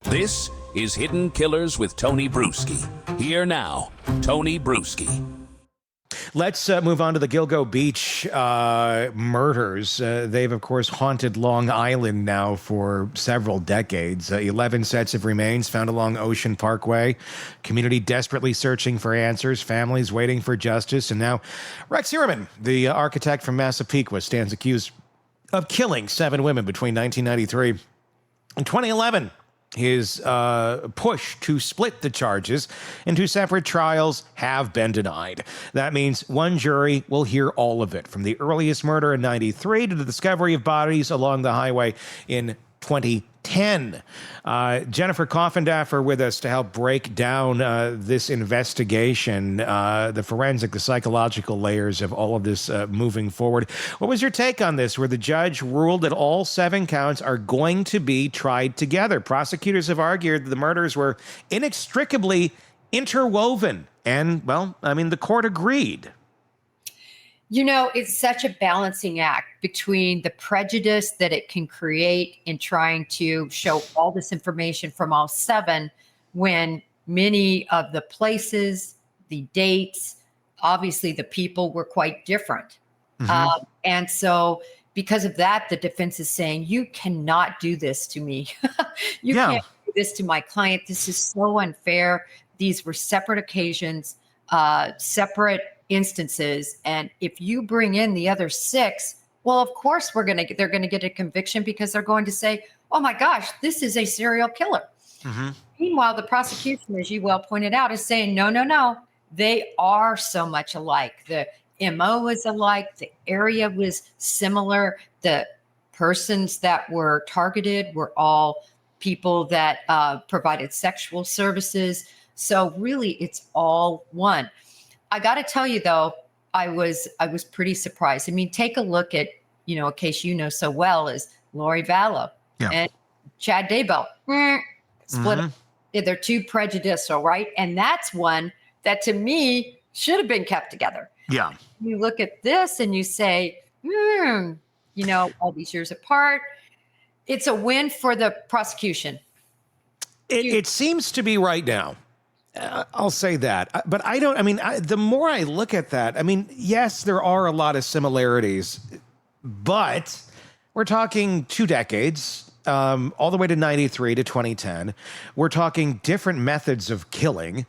This is Hidden Killers with Tony Brueski. Here now, Tony Brueski. Let's move on to the Gilgo Beach murders. They've, of course, haunted Long Island now for several decades. 11 sets of remains found along Ocean Parkway. Community desperately searching for answers. Families waiting for justice. And now Rex Heuermann, the architect from Massapequa, stands accused of killing 7 women between 1993 and 2011. His push to split the charges into separate trials have been denied. That means one jury will hear all of it, from the earliest murder in 93 to the discovery of bodies along the highway in 2010. Jennifer Coffindaffer with us to help break down this investigation, the forensic, the psychological layers of all of this moving forward. What was your take on this, where the judge ruled that all 7 counts are going to be tried together? Prosecutors have argued that the murders were inextricably interwoven, and, well, I mean, the court agreed. You know, it's such a balancing act between the prejudice that it can create in trying to show all this information from all 7, when many of the places, the dates, obviously the people were quite different. Mm-hmm. And so because of that, the defense is saying, you cannot do this to me. You can't do this to my client. This is so unfair. These were separate occasions, separate instances, and if you bring in the other 6, well, of course they're going to get a conviction, because they're going to say, oh my gosh, this is a serial killer. Mm-hmm. Meanwhile, the prosecution, as you well pointed out, is saying, no, they are so much alike. The MO is alike, the area was similar, the persons that were targeted were all people that provided sexual services. So really, it's all one. I got to tell you, though, I was pretty surprised. I mean, take a look at, a case you know so well is Lori Vallow and Chad Daybell. Split. Mm-hmm. They're too prejudicial, right? And that's one that, to me, should have been kept together. Yeah. You look at this and you say, all these years apart, it's a win for the prosecution. It seems to be right now. I'll say that. But the more I look at that, yes, there are a lot of similarities, but we're talking 2 decades, all the way to 93 to 2010. We're talking different methods of killing.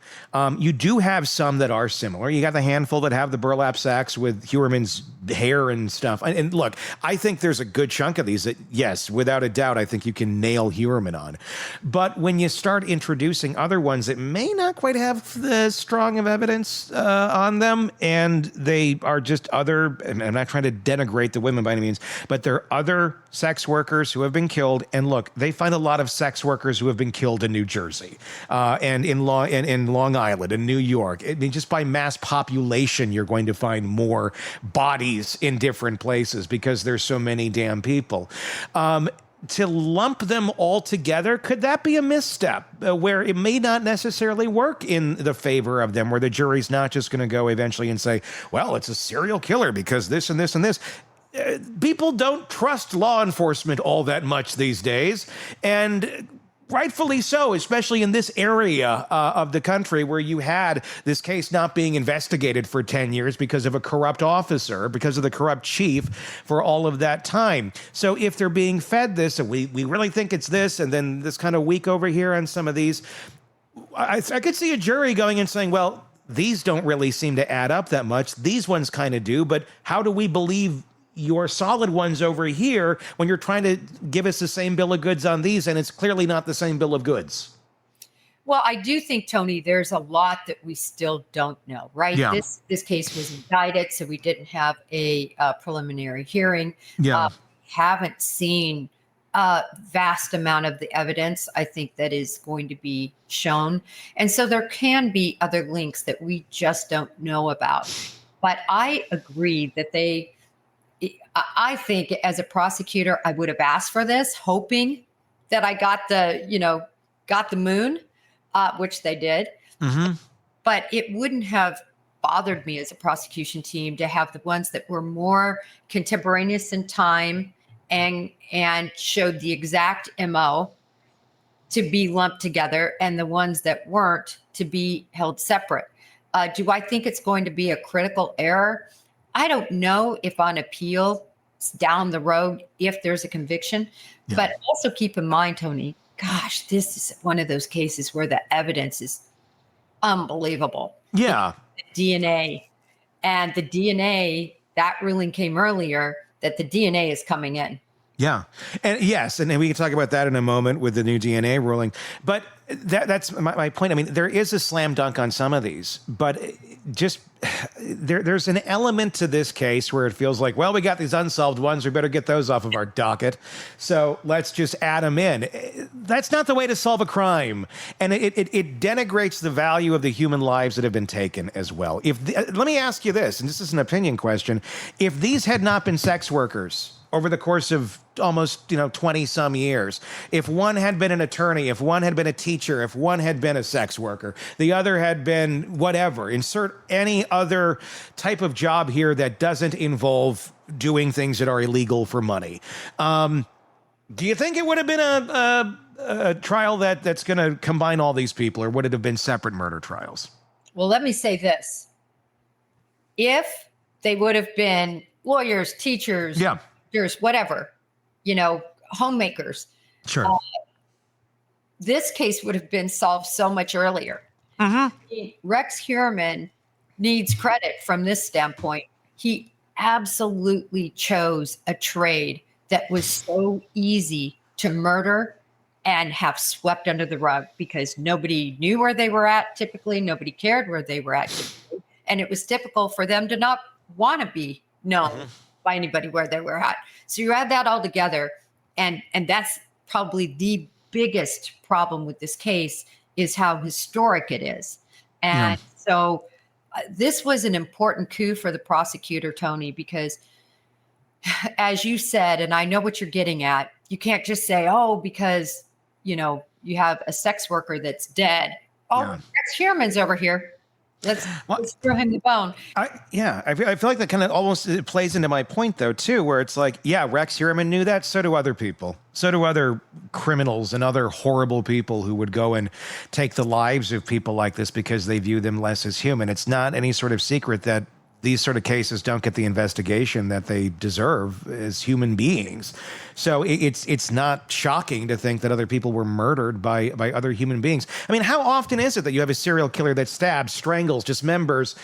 You do have some that are similar. You got the handful that have the burlap sacks with Heuermann's hair and stuff. And look, I think there's a good chunk of these that, yes, without a doubt, I think you can nail Heuermann on. But when you start introducing other ones that may not quite have the strong of evidence on them, and they are just other, and I'm not trying to denigrate the women by any means, but they're other sex workers who have been killed. And look, they find a lot of sex workers who have been killed in New Jersey and in Long Island and New York. I mean, just by mass population, you're going to find more bodies in different places because there's so many damn people. To lump them all together, could that be a misstep where it may not necessarily work in the favor of them, where the jury's not just going to go eventually and say, well, it's a serial killer because this and this and this? People don't trust law enforcement all that much these days, and rightfully so, especially in this area of the country where you had this case not being investigated for 10 years because of a corrupt officer, because of the corrupt chief for all of that time. So if they're being fed this, and we really think it's this, and then this kind of week over here on some of these, I could see a jury going and saying, well, these don't really seem to add up that much. These ones kind of do, but how do we believe your solid ones over here when you're trying to give us the same bill of goods on these, and it's clearly not the same bill of goods? Well, I do think, Tony, there's a lot that we still don't know, right? Yeah. This case was indicted, so we didn't have a preliminary hearing. Yeah. Haven't seen a vast amount of the evidence, I think, that is going to be shown. And so there can be other links that we just don't know about. But I agree that I think as a prosecutor, I would have asked for this, hoping that I got the moon, which they did. Mm-hmm. But it wouldn't have bothered me as a prosecution team to have the ones that were more contemporaneous in time and showed the exact MO to be lumped together and the ones that weren't to be held separate. Do I think it's going to be a critical error? I don't know if on appeal down the road, if there's a conviction, but also keep in mind, Tony, gosh, this is one of those cases where the evidence is unbelievable. Yeah. The DNA and the DNA, that ruling came earlier that the DNA is coming in. Yeah. And yes, and we can talk about that in a moment with the new DNA ruling. But that's my point. I mean, there is a slam dunk on some of these, but just there's an element to this case where it feels like, well, we got these unsolved ones. We better get those off of our docket. So let's just add them in. That's not the way to solve a crime. And it denigrates the value of the human lives that have been taken as well. Let me ask you this, and this is an opinion question. If these had not been sex workers over the course of almost 20 some years, if one had been an attorney, if one had been a teacher, if one had been a sex worker, the other had been whatever, insert any other type of job here that doesn't involve doing things that are illegal for money, do you think it would have been a trial that's going to combine all these people, or would it have been separate murder trials? Well, let me say this. If they would have been lawyers, teachers, whatever, homemakers. Sure. This case would have been solved so much earlier. Rex Heuermann needs credit from this standpoint. He absolutely chose a trade that was so easy to murder and have swept under the rug because nobody knew where they were at. Typically, nobody cared where they were at. Typically. And it was typical for them to not want to be known by anybody where they were at. So you add that all together, and that's probably the biggest problem with this case is how historic it is. And so this was an important coup for the prosecutor, Tony, because as you said, and I know what you're getting at, you can't just say, because, you have a sex worker that's dead. Rex Heuermann's over here. Let's throw him the bone. I feel like that kind of almost it plays into my point, though, too, where it's like, Rex Heuermann knew that. So do other people. So do other criminals and other horrible people who would go and take the lives of people like this because they view them less as human. It's not any sort of secret that these sort of cases don't get the investigation that they deserve as human beings. So it's not shocking to think that other people were murdered by other human beings. I mean, how often is it that you have a serial killer that stabs, strangles, dismembers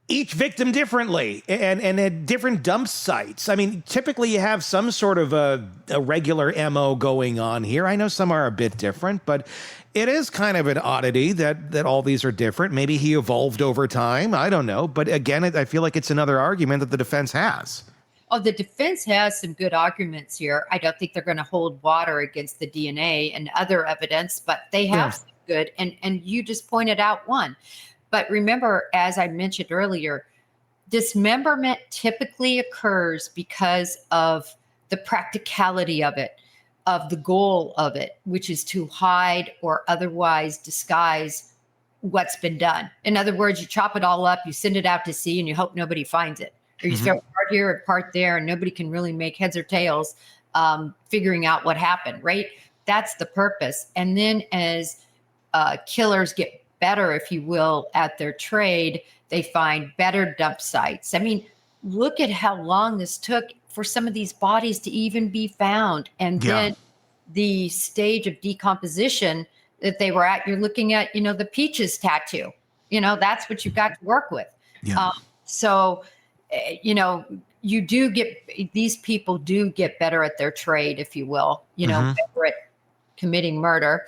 each victim differently and at different dump sites? I mean, typically you have some sort of a regular MO going on here. I know some are a bit different, but it is kind of an oddity that all these are different. Maybe he evolved over time. I don't know. But again, I feel like it's another argument that the defense has. Oh, the defense has some good arguments here. I don't think they're going to hold water against the DNA and other evidence, but they have some good. And you just pointed out one. But remember, as I mentioned earlier, dismemberment typically occurs because of the practicality of it, of the goal of it, which is to hide or otherwise disguise what's been done. In other words, you chop it all up, you send it out to sea, and you hope nobody finds it. Or you throw a part here, a part there, and nobody can really make heads or tails figuring out what happened, right? That's the purpose. And then as killers get better, if you will, at their trade, they find better dump sites. I mean, look at how long this took for some of these bodies to even be found. And then the stage of decomposition that they were at, you're looking at, the Peaches tattoo. That's what you've got to work with. So, you do get, these people do get better at their trade, if you will, better at committing murder.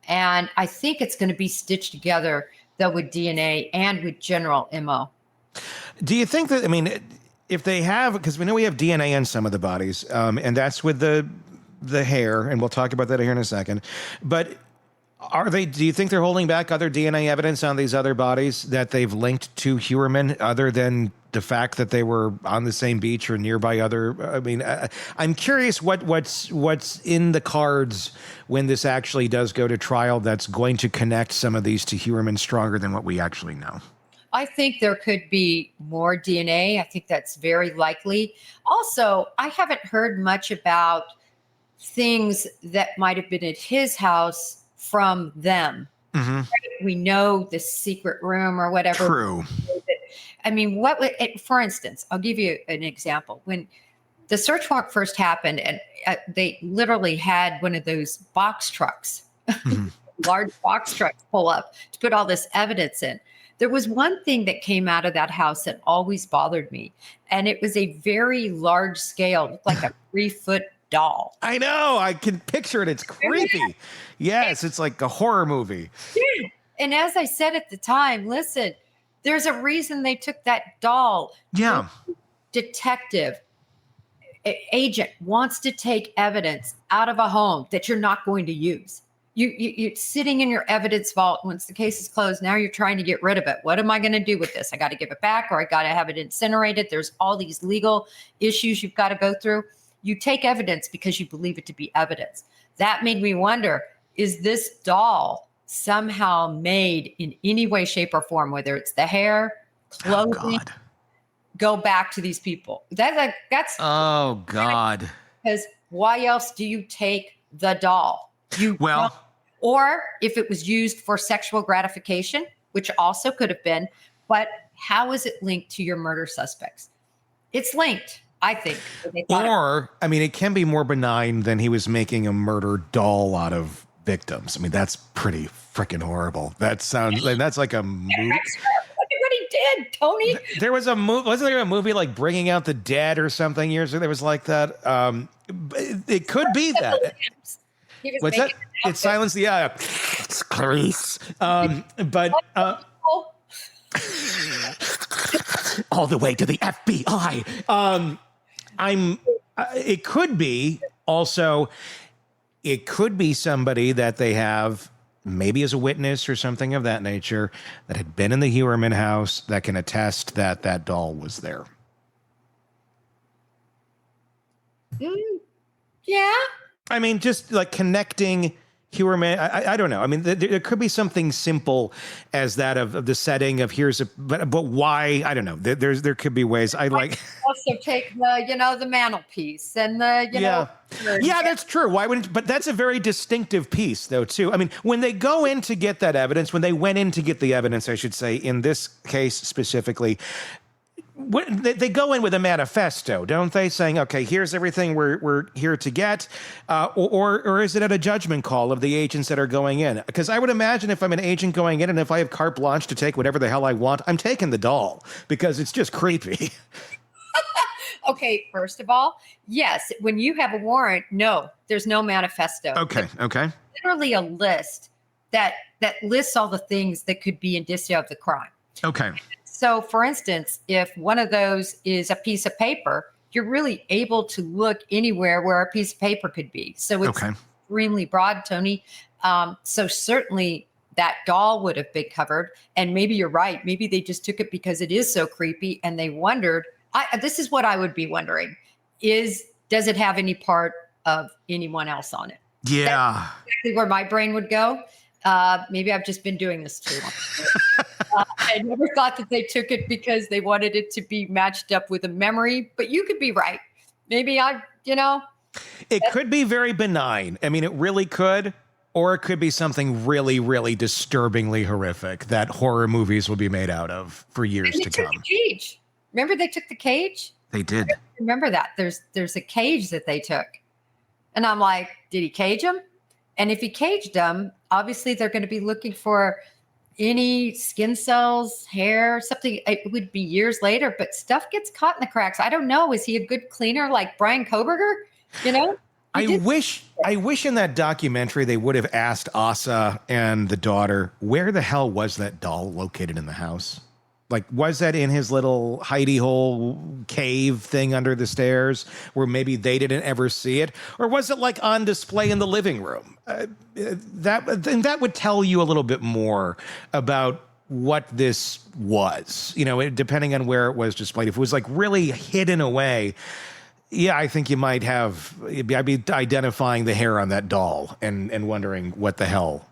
And I think it's going to be stitched together, though, with DNA and with general MO. Do you think that, if they have, because we know we have DNA in some of the bodies, and that's with the hair, and we'll talk about that here in a second, but do you think they're holding back other DNA evidence on these other bodies that they've linked to Heuermann, other than the fact that they were on the same beach or nearby I'm curious what's in the cards when this actually does go to trial that's going to connect some of these to Heuermann stronger than what we actually know. I think there could be more DNA. I think that's very likely. Also, I haven't heard much about things that might have been at his house from them. Mm-hmm. We know the secret room or whatever. True. I mean, for instance, I'll give you an example. When the search warrant first happened, and they literally had one of those box trucks, Mm-hmm. large box trucks pull up to put all this evidence in. There was one thing that came out of that house that always bothered me, and it was a very large scale, like a 3-foot doll. I know. I can picture it. It's creepy. Yes, it's like a horror movie. Yeah. And as I said at the time, listen, there's a reason they took that doll. Yeah. Detective, agent wants to take evidence out of a home that you're not going to use. You're sitting in your evidence vault. Once the case is closed, now you're trying to get rid of it. What am I going to do with this? I got to give it back, or I got to have it incinerated. There's all these legal issues you've got to go through. You take evidence because you believe it to be evidence. That made me wonder, is this doll somehow made in any way, shape, or form, whether it's the hair, clothing, go back to these people? That's oh God. Because why else do you take the doll? Or if it was used for sexual gratification, which also could have been, but how is it linked to your murder suspects? It's linked, I think. Or, I mean, it can be more benign than he was making a murder doll out of victims. I mean, that's pretty freaking horrible. That sounds like that's like a movie. Look at what he did, Tony. There was a movie, wasn't there a movie like Bringing Out the Dead or something years ago? There was like that. It could be that. What's that? It silenced the it's Clarice. But all the way to the FBI. It could be also. It could be somebody that they have maybe as a witness or something of that nature that had been in the Heuermann house that can attest that that doll was there. Yeah. I mean, just like connecting Heuermann. I don't know. I mean, there could be something simple as that of the setting of but why? I don't know. There could be ways. I like also take the mantelpiece and yeah, that's true. Why wouldn't? But that's a very distinctive piece, though, too. I mean, when they go in to get that evidence, when they went in to get the evidence, I should say, in this case specifically. They go in with a manifesto, don't they? Saying, okay, here's everything we're here to get. Or is it at a judgment call of the agents that are going in? Because I would imagine if I'm an agent going in and if I have carte blanche to take whatever the hell I want, I'm taking the doll because it's just creepy. Okay, first of all, yes, when you have a warrant, no, there's no manifesto. Okay. There's literally a list that lists all the things that could be indicia of the crime. Okay. So, for instance, if one of those is a piece of paper, you're really able to look anywhere where a piece of paper could be. So it's extremely broad, Tony. So certainly that doll would have been covered. And maybe you're right. Maybe they just took it because it is so creepy and they wondered. This is what I would be wondering does it have any part of anyone else on it? Yeah. That's exactly where my brain would go. Maybe I've just been doing this too long. I never thought that they took it because they wanted it to be matched up with a memory, but you could be right. Maybe it could be very benign. I mean, it really could, or it could be something really, really disturbingly horrific that horror movies will be made out of for years to come. The cage. Remember they took the cage? They did. Remember that. There's a cage that they took. And I'm like, did he cage him? And if he caged them, obviously they're going to be looking for any skin cells, hair, something. It would be years later, but stuff gets caught in the cracks. I don't know. Is he a good cleaner like Brian Koberger? I wish in that documentary they would have asked Asa and the daughter, where the hell was that doll located in the house? Like, was that in his little hidey hole cave thing under the stairs where maybe they didn't ever see it? Or was it like on display in the living room? That would tell you a little bit more about what this was, depending on where it was displayed. If it was like really hidden away, Yeah, I think you might have. I'd be identifying the hair on that doll and wondering what the hell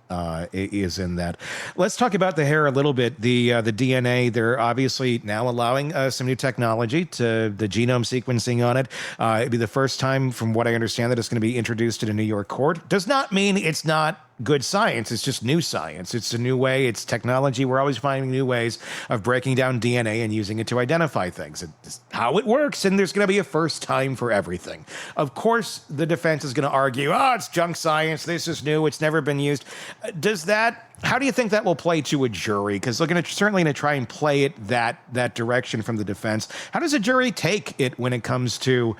is in that. Let's talk about the hair a little bit. The DNA. They're obviously now allowing some new technology to the genome sequencing on it. It'd be the first time, from what I understand, that it's going to be introduced in a New York court. Does not mean it's not good science. It's just new science. It's a new way. It's technology. We're always finding new ways of breaking down DNA and using it to identify things. It's how it works, and there's going to be a first time for everything. Of course, the defense is going to argue, it's junk science. This is new. It's never been used. How do you think that will play to a jury? Because they're certainly going to try and play it that direction from the defense. How does a jury take it when it comes to,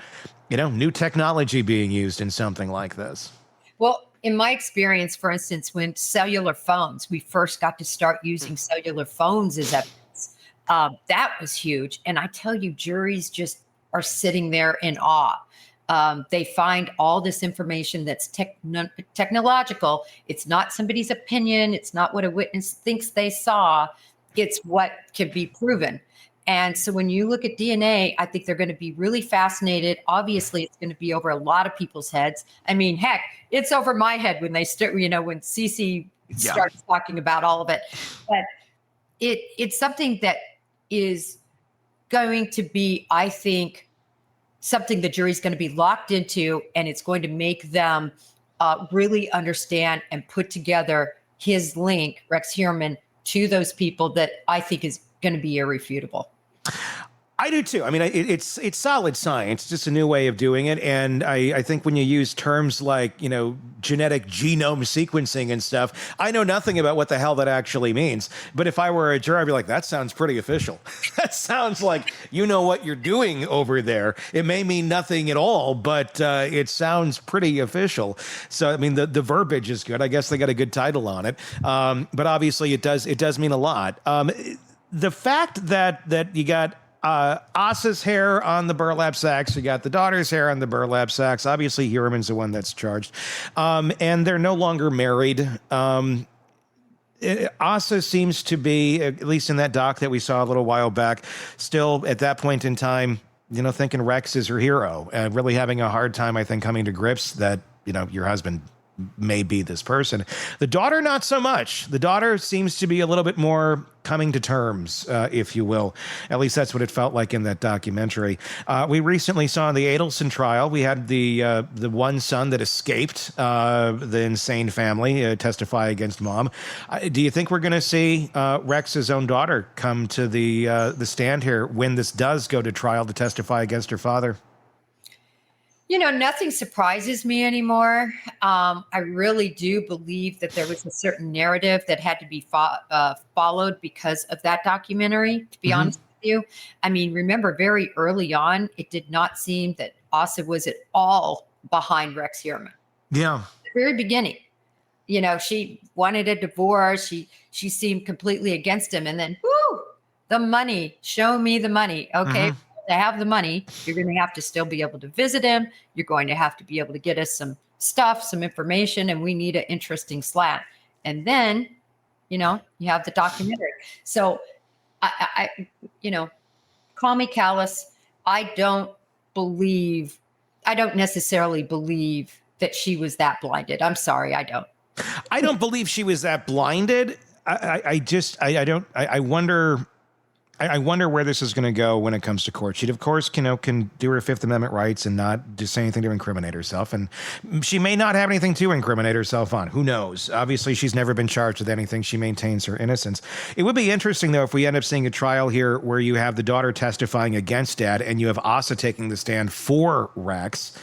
new technology being used in something like this? Well, in my experience, for instance, when cellular phones, we first got to start using cellular phones as evidence, that was huge. And I tell you, juries just are sitting there in awe. They find all this information that's technological. It's not somebody's opinion. It's not what a witness thinks they saw. It's what can be proven. And so when you look at DNA, I think they're going to be really fascinated. Obviously, it's going to be over a lot of people's heads. I mean, heck, it's over my head when they start, when Cece starts talking about all of it. But it's something that is going to be, I think, something the jury's going to be locked into, and it's going to make them really understand and put together his link, Rex Heuermann, to those people that I think is going to be irrefutable. I do too. I mean, it's solid science, it's just a new way of doing it. And I think when you use terms like, genetic genome sequencing and stuff, I know nothing about what the hell that actually means. But if I were a juror, I'd be like, that sounds pretty official. That sounds like you know what you're doing over there. It may mean nothing at all, but it sounds pretty official. So, I mean, the verbiage is good. I guess they got a good title on it. But obviously it does mean a lot. The fact that you got Asa's hair on the burlap sacks. You got the daughter's hair on the burlap sacks. Obviously, Heuermann's the one that's charged. And they're no longer married. Asa seems to be, at least in that doc that we saw a little while back, still at that point in time, thinking Rex is her hero. Really having a hard time, I think, coming to grips that, your husband may be this person. The daughter, not so much. The daughter seems to be a little bit more coming to terms, if you will. At least that's what it felt like in that documentary. We recently saw in the Adelson trial, we had the one son that escaped the insane family testify against mom. Do you think we're going to see Rex's own daughter come to the stand here when this does go to trial to testify against her father? Nothing surprises me anymore. I really do believe that there was a certain narrative that had to be followed because of that documentary, to be honest with you. I mean, remember, very early on, it did not seem that Asa was at all behind Rex Heuermann. Yeah. At the very beginning. She wanted a divorce. She seemed completely against him. And then, the money. Show me the money. Okay. To have the money, you're going to have to still be able to visit him. You're going to have to be able to get us some stuff, some information, and we need an interesting slat. And then, you have the documentary. So I call me callous. I don't necessarily believe that she was that blinded. I'm sorry. I don't. I don't believe she was that blinded. I wonder where this is going to go when it comes to court. She, of course, can do her Fifth Amendment rights and not do say anything to incriminate herself. And she may not have anything to incriminate herself on. Who knows? Obviously, she's never been charged with anything. She maintains her innocence. It would be interesting, though, if we end up seeing a trial here where you have the daughter testifying against dad and you have Asa taking the stand for Rex.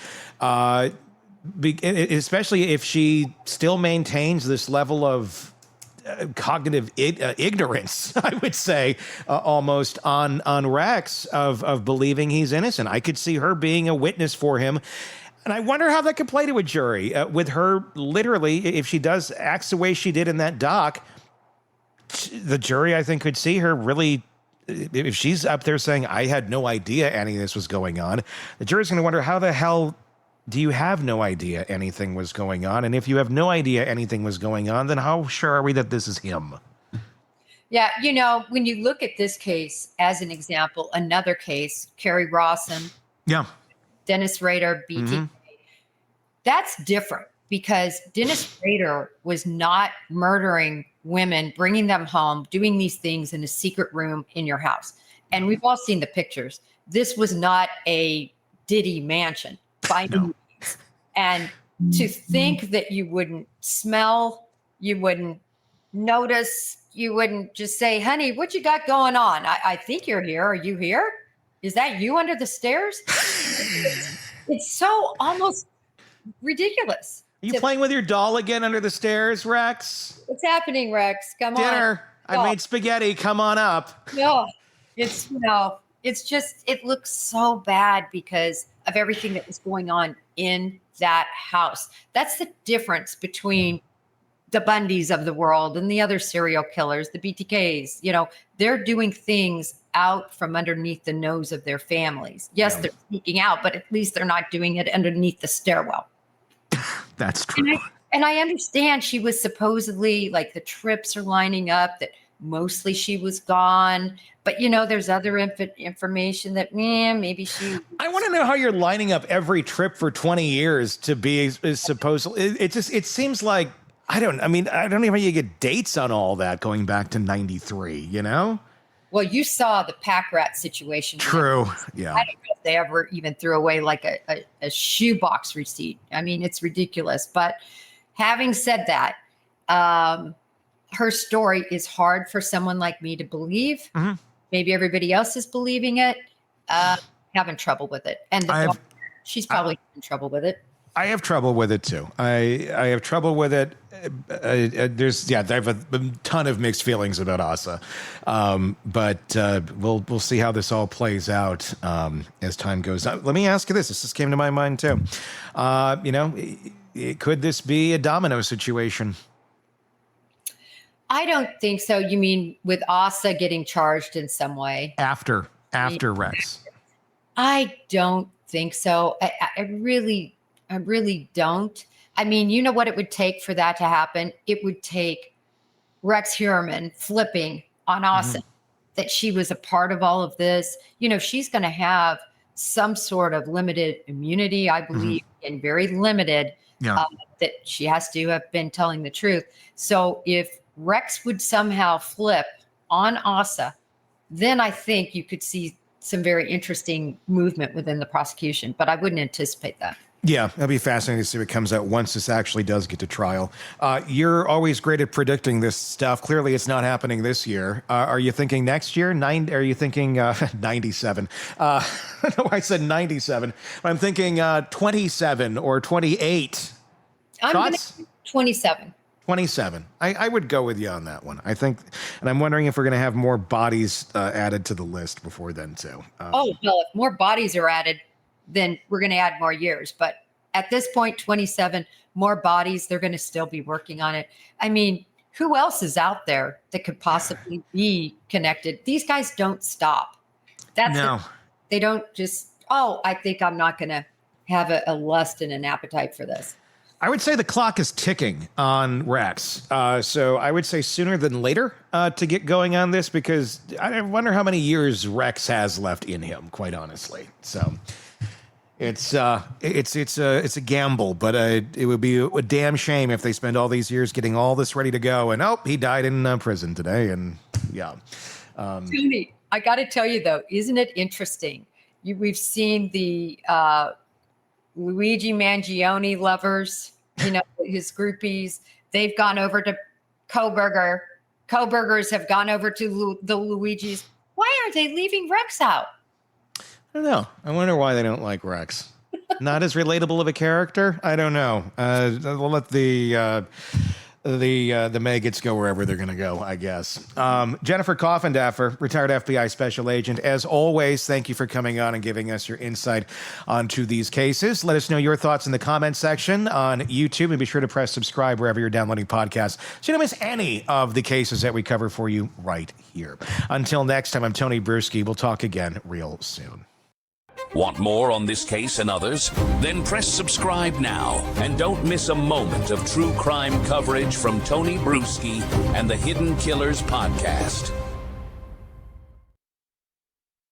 Especially if she still maintains this level of cognitive ignorance, I would say, almost on Rex of believing he's innocent. I could see her being a witness for him. And I wonder how that could play to a jury with her literally, if she does acts the way she did in that doc, the jury, I think, could see her really, if she's up there saying, I had no idea any of this was going on, the jury's going to wonder, how the hell do you have no idea anything was going on? And if you have no idea anything was going on, then how sure are we that this is him? Yeah, when you look at this case as an example, another case, Kerry Rawson. Yeah. Dennis Rader, BTK. That's different because Dennis Rader was not murdering women, bringing them home, doing these things in a secret room in your house. And we've all seen the pictures. This was not a Diddy mansion by any means. And to think that you wouldn't smell, you wouldn't notice, you wouldn't just say, honey, what you got going on? I think you're here. Are you here? Is that you under the stairs? It's so almost ridiculous. Are you playing with your doll again under the stairs, Rex? What's happening, Rex? Come on. Dinner. I made spaghetti. Come on up. No, it's just, it looks so bad because of everything that was going on in that house. That's the difference between the Bundys of the world and the other serial killers, the BTKs. They're doing things out from underneath the nose of their families. Yes, they're sneaking out, but at least they're not doing it underneath the stairwell. That's true. And I understand she was supposedly like the trips are lining up, that mostly she was gone. But, there's other information that maybe she. I want to know how you're lining up every trip for 20 years to be supposedly. It seems like, I don't even know how you get dates on all that going back to 93, Well, you saw the pack rat situation. True. Yeah. I don't know if they ever even threw away like a shoebox receipt. It's ridiculous. But having said that, her story is hard for someone like me to believe. Mm-hmm. Maybe everybody else is believing it. Having trouble with it. And she's probably in trouble with it. I have trouble with it too. I have trouble with it. I have a ton of mixed feelings about Asa, but we'll see how this all plays out as time goes on. Let me ask you this. This just came to my mind too. Could this be a domino situation? I don't think so. You mean with Asa getting charged in some way? After Rex? I don't think so. I really don't. You know what it would take for that to happen? It would take Rex Heuermann flipping on Asa, that she was a part of all of this. She's going to have some sort of limited immunity, I believe, and very limited, that she has to have been telling the truth. So if Rex would somehow flip on Asa, then I think you could see some very interesting movement within the prosecution, but I wouldn't anticipate that. Yeah, that'll be fascinating to see what comes out once this actually does get to trial. You're always great at predicting this stuff. Clearly, it's not happening this year. Are you thinking next year? Are you thinking 97? No, I said 97. I'm thinking 27 or 28. I'm going to 27. 27. I would go with you on that one. I think, and I'm wondering if we're going to have more bodies added to the list before then, too. Well, if more bodies are added, then we're going to add more years. But at this point, 27, more bodies, they're going to still be working on it. Who else is out there that could possibly be connected? These guys don't stop. They don't just, I think I'm not going to have a lust and an appetite for this. I would say the clock is ticking on Rex. So I would say sooner than later to get going on this, because I wonder how many years Rex has left in him, quite honestly. So it's a gamble, but it would be a damn shame if they spend all these years getting all this ready to go. And he died in prison today. And yeah. Tony, I got to tell you, though, isn't it interesting? We've seen the Luigi Mangione lovers, his groups. They've gone over to Kohberger. Kohbergers have gone over to the Luigis. Why aren't they leaving Rex out? I don't know. I wonder why they don't like Rex. Not as relatable of a character? I don't know. We'll let the maggots go wherever they're going to go, I guess. Jennifer Coffindaffer, retired FBI special agent. As always, thank you for coming on and giving us your insight onto these cases. Let us know your thoughts in the comment section on YouTube, and be sure to press subscribe wherever you're downloading podcasts so you don't miss any of the cases that we cover for you right here. Until next time, I'm Tony Brueski. We'll talk again real soon. Want more on this case and others? Then press subscribe now and don't miss a moment of true crime coverage from Tony Brueski and the Hidden Killers podcast.